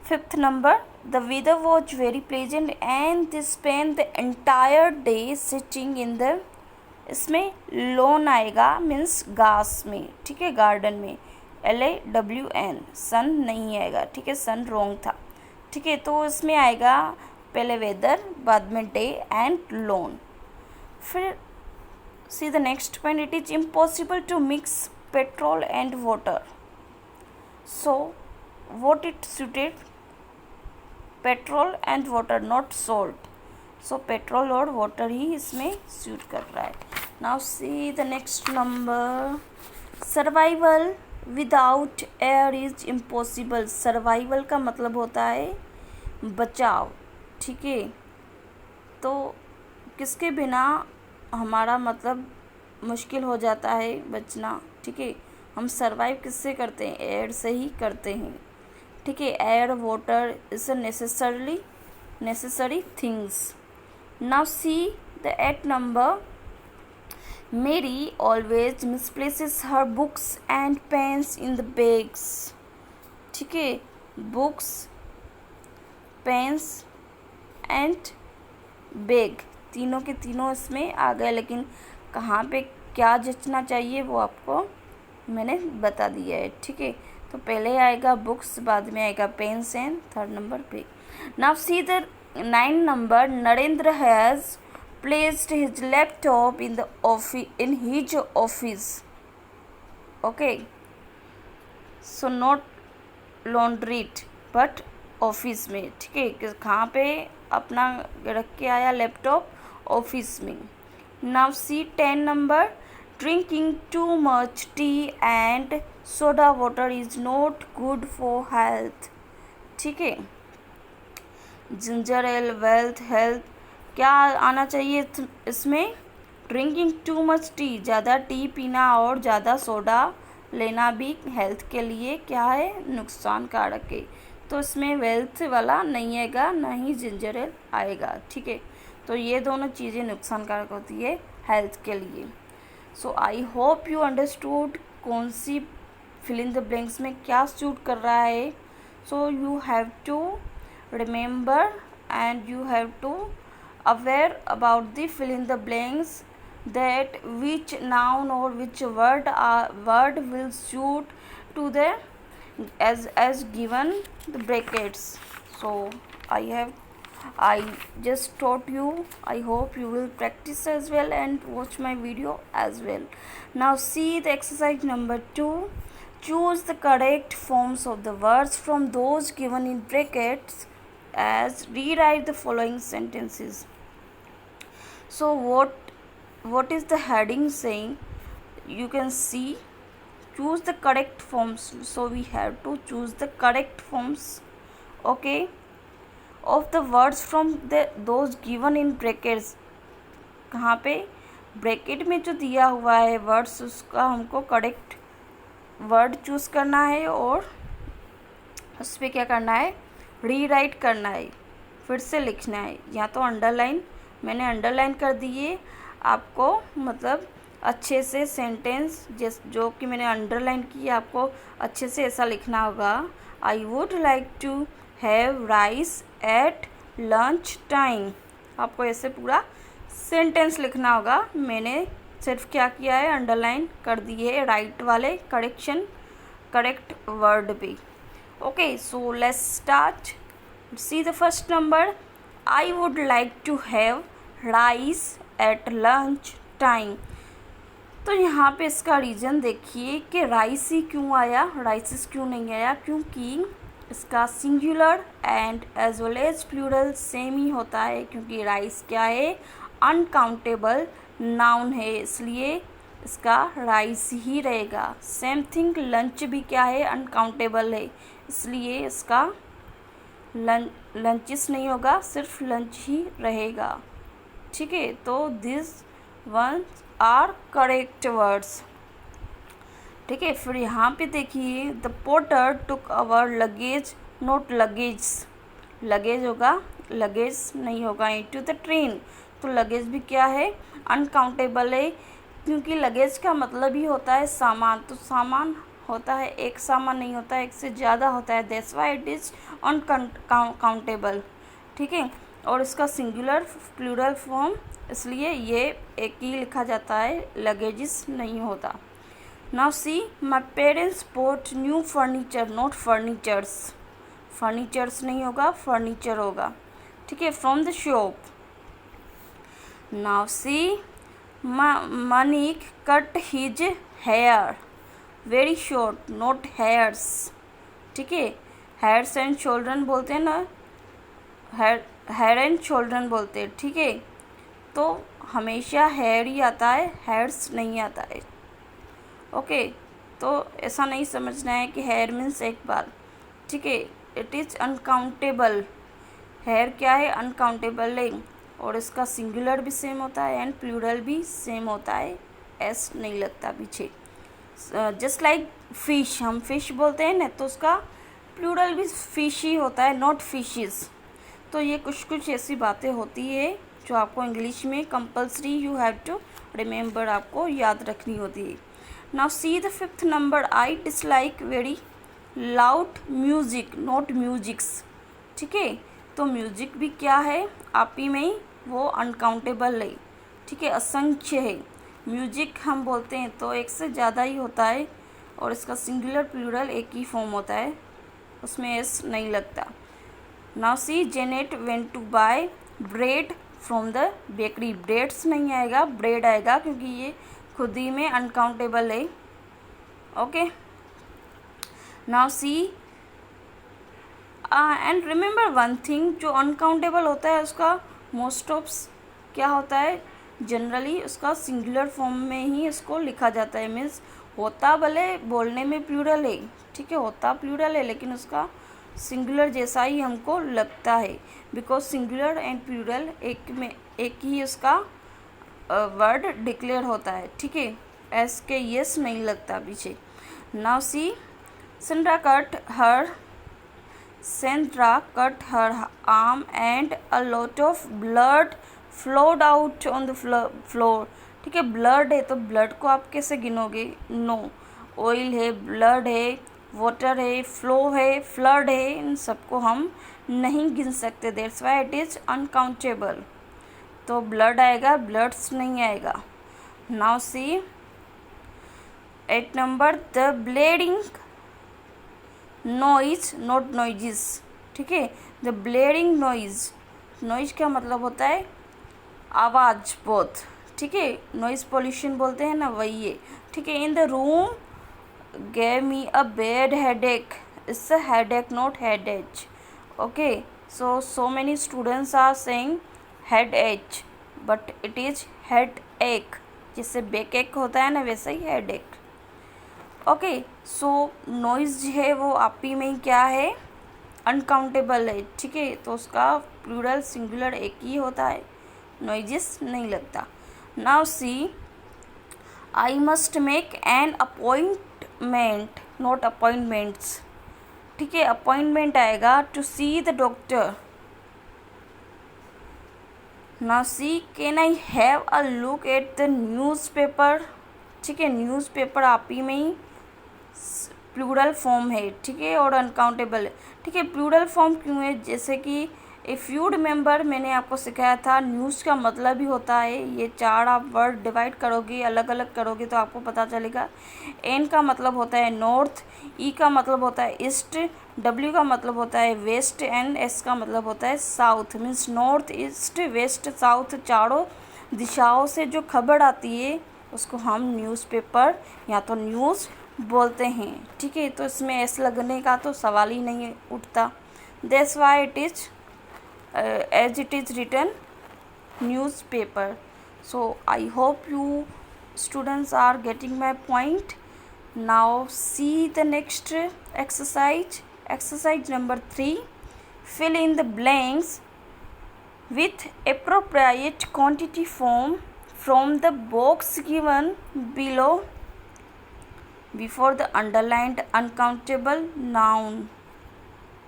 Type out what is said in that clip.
Fifth number, the weather was very pleasant and they spend the entire day sitting in the, इसमें lawn आएगा, means घास में, ठीक है, गार्डन में, LAWN, सन नहीं आएगा, ठीक है, सन रॉन्ग था, ठीक है। तो इसमें आएगा पहले वेदर, बाद में डे एंड लॉन। फिर see the next point, it is impossible to mix petrol and water, so what it suited, petrol and water, not salt, so petrol और वाटर ही इसमें सूट कर रहा है। Now see the next number, survival without air is impossible, survival का मतलब होता है बचाव, ठीक है। तो किसके बिना हमारा मतलब मुश्किल हो जाता है बचना, ठीक है। हम सर्वाइव किससे करते हैं, एयर से ही करते हैं, ठीक है। Air water is a necessary things. Now see the 8th number, Mary always misplaces her books and pens in the bags, ठीक है। बुक्स, पेन्स एंड बैग, तीनों के तीनों इसमें आ गए, लेकिन कहाँ पे क्या जचना चाहिए वो आपको मैंने बता दिया है, ठीक है। तो पहले आएगा बुक्स, बाद में आएगा pens and third number bag. Now see the 9 number, Narendra has placed his laptop in the office, in his office, okay, so not laundry but office में, ठीक है। कहाँ पे अपना रख के आया लैपटॉप, ऑफिस में। Now see 10 number, drinking too much T and soda water is not good for health, ठीक है। जिंजर एल, वेल्थ, हेल्थ, क्या आना चाहिए इसमें, ड्रिंकिंग टू मच टी, ज़्यादा टी पीना और ज़्यादा सोडा लेना भी हेल्थ के लिए क्या है, नुकसान कारक है। तो इसमें वेल्थ वाला नहीं आएगा, ना ही जिंजर एल आएगा, ठीक है। तो ये दोनों चीज़ें नुकसान कारक होती है हेल्थ के लिए। So I hope you understood कौन सी फिल इन द ब्लैंक्स में क्या सूट कर रहा है। So you have to remember and you have to aware about the fill in the blanks, that which noun or which word will suit to the as given the brackets. So I just taught you. I hope you will practice as well and watch my video as well. Now see the exercise number 2. Choose the correct forms of the words from those given in brackets as rewrite the following sentences. So what is the heading saying? You can see, choose the correct forms, so we have to choose the correct forms, okay, of the words from those given in brackets। कहाँ पे, bracket में जो दिया हुआ है words, उसका हमको correct word choose करना है और उस पर क्या करना है, रीराइट करना है, फिर से लिखना है। या तो अंडरलाइन, मैंने अंडरलाइन कर दिए, आपको मतलब अच्छे से सेंटेंस जो कि मैंने अंडरलाइन की, आपको अच्छे से ऐसा लिखना होगा, I would like to have rice at lunch time. आपको ऐसे पूरा सेंटेंस लिखना होगा। मैंने सिर्फ क्या किया है, अंडरलाइन कर दिए है राइट वाले करेक्ट वर्ड पे। Okay, so let's start. See the first number, I would like to have rice at lunch time। तो यहाँ पे इसका रीज़न देखिए कि राइस ही क्यों आया, राइसिस क्यों नहीं आया, क्योंकि इसका singular and as well as plural same ही होता है, क्योंकि राइस क्या है, अनकाउंटेबल नाउन है, इसलिए इसका राइस ही रहेगा। सेम थिंग लंच भी क्या है, अनकाउंटेबल है, इसलिए इसका लंचेस नहीं होगा, सिर्फ लंच ही रहेगा, ठीक है। तो this ones are correct words, ठीक है। फिर यहाँ पे देखिए, the porter took our luggage, not luggage, luggage होगा, लगेज नहीं होगा, इनटू द ट्रेन। तो लगेज भी क्या है, अनकाउंटेबल है, क्योंकि लगेज का मतलब ही होता है सामान, तो सामान होता है, एक सामान नहीं होता है, एक से ज़्यादा होता है, that's why it is uncountable. ठीक है, और इसका सिंगुलर प्लूरल फॉर्म, इसलिए ये एक ही लिखा जाता है, लगेजेस नहीं होता। Now see, my parents boat new furniture, not furnitures, furnitures नहीं होगा, फर्नीचर होगा। ठीक है, from the shop. Now see, Manik cut his hair very short, not hairs। ठीक है, hairs and children बोलते हैं ना, hair and children बोलते हैं। ठीक है, तो हमेशा hair ही आता है, hairs नहीं आता है। ओके, तो ऐसा नहीं समझना है कि hair मीन्स एक बार। ठीक है, इट इज़ अनकाउंटेबल। हेयर क्या है, अनकाउंटेबल है, और इसका सिंगुलर भी सेम होता है एंड प्लूरल भी सेम होता है, एस नहीं लगता पीछे। जस्ट लाइक फिश, हम फिश बोलते हैं ना, तो उसका प्लूरल भी फिश ही होता है, नॉट फिशेस। तो ये कुछ ऐसी बातें होती है जो आपको इंग्लिश में compulsory you have to remember, आपको याद रखनी होती है। Now see the 5th number, I dislike very loud music, not musics. ठीक है, तो म्यूजिक भी क्या है, आप ही में ही वो अनकाउंटेबल है। ठीक है, असंख्य है। म्यूजिक हम बोलते हैं तो एक से ज़्यादा ही होता है, और इसका सिंगुलर प्लूरल एक ही फॉर्म होता है, उसमें एस नहीं लगता। Now see, Janet went to buy bread from the bakery, breads नहीं आएगा, ब्रेड आएगा, क्योंकि ये खुद ही में अनकाउंटेबल है। Okay, now see, and remember one thing, जो अनकाउंटेबल होता है उसका मोस्ट ऑफ क्या होता है, जनरली उसका सिंगुलर फॉर्म में ही इसको लिखा जाता है। मीन्स होता भले बोलने में प्लूरल है, ठीक है, होता प्लूरल है, लेकिन उसका सिंगुलर जैसा ही हमको लगता है, बिकॉज सिंगुलर एंड प्लूरल एक ही उसका वर्ड डिक्लेयर होता है। ठीक है, एस के यस नहीं लगता पीछे। Now see, Sandra cut her arm and a lot of blood flowed out on the floor। ठीक है, ब्लड है तो ब्लड को आप कैसे गिनोगे, नो, ऑयल है, ब्लड है, वाटर है, फ्लो है, फ्लड है, इन सबको हम नहीं गिन सकते, that's why it is uncountable. तो ब्लड आएगा, ब्लड्स नहीं आएगा। Now see 8 number, the bleeding noise, not noises. ठीक है, द ब्लेयरिंग नॉइज, नॉइज का मतलब होता है आवाज़ बहुत। ठीक है, नॉइज पोल्यूशन बोलते हैं ना, वही है। ठीक है, in the room gave me a bad headache, it's a headache not head H. Okay, so many students are saying head H, but it is headache, जैसे बैक एक होता है ना, वैसे ही headache. Okay, so noise है वो आप ही में क्या है, अनकाउंटेबल है। ठीक है, तो उसका प्लूरल सिंगुलर एक ही होता है, नॉइजेस नहीं लगता। Now see, I must make an appointment, not appointments. ठीक है, अपॉइंटमेंट आएगा to see the doctor. Now see, can I have a look at the newspaper. ठीक है, न्यूज़पेपर आप ही में ही प्लूरल फॉर्म है। ठीक है, और अनकाउंटेबल है। ठीक है, प्लूरल फॉर्म क्यों है, जैसे कि इफ़ यू रिमेंबर मैंने आपको सिखाया था, न्यूज़ का मतलब ही होता है, ये 4 आप वर्ड डिवाइड करोगे, अलग अलग करोगे तो आपको पता चलेगा। एन का मतलब होता है नॉर्थ, ई का मतलब होता है ईस्ट, डब्ल्यू का मतलब होता है वेस्ट, एंड एस का मतलब होता है south. Means north, east, west, south, चारों दिशाओं से जो खबर आती है उसको हम न्यूज़पेपर या तो न्यूज़ बोलते हैं। ठीक है, तो इसमें एस लगने का तो सवाल ही नहीं उठता, that's why it is as it is written newspaper। So I hope you students are getting my point। Now see the next exercise number 3, fill in the blanks with appropriate quantity form from the box given below before the underlined uncountable noun।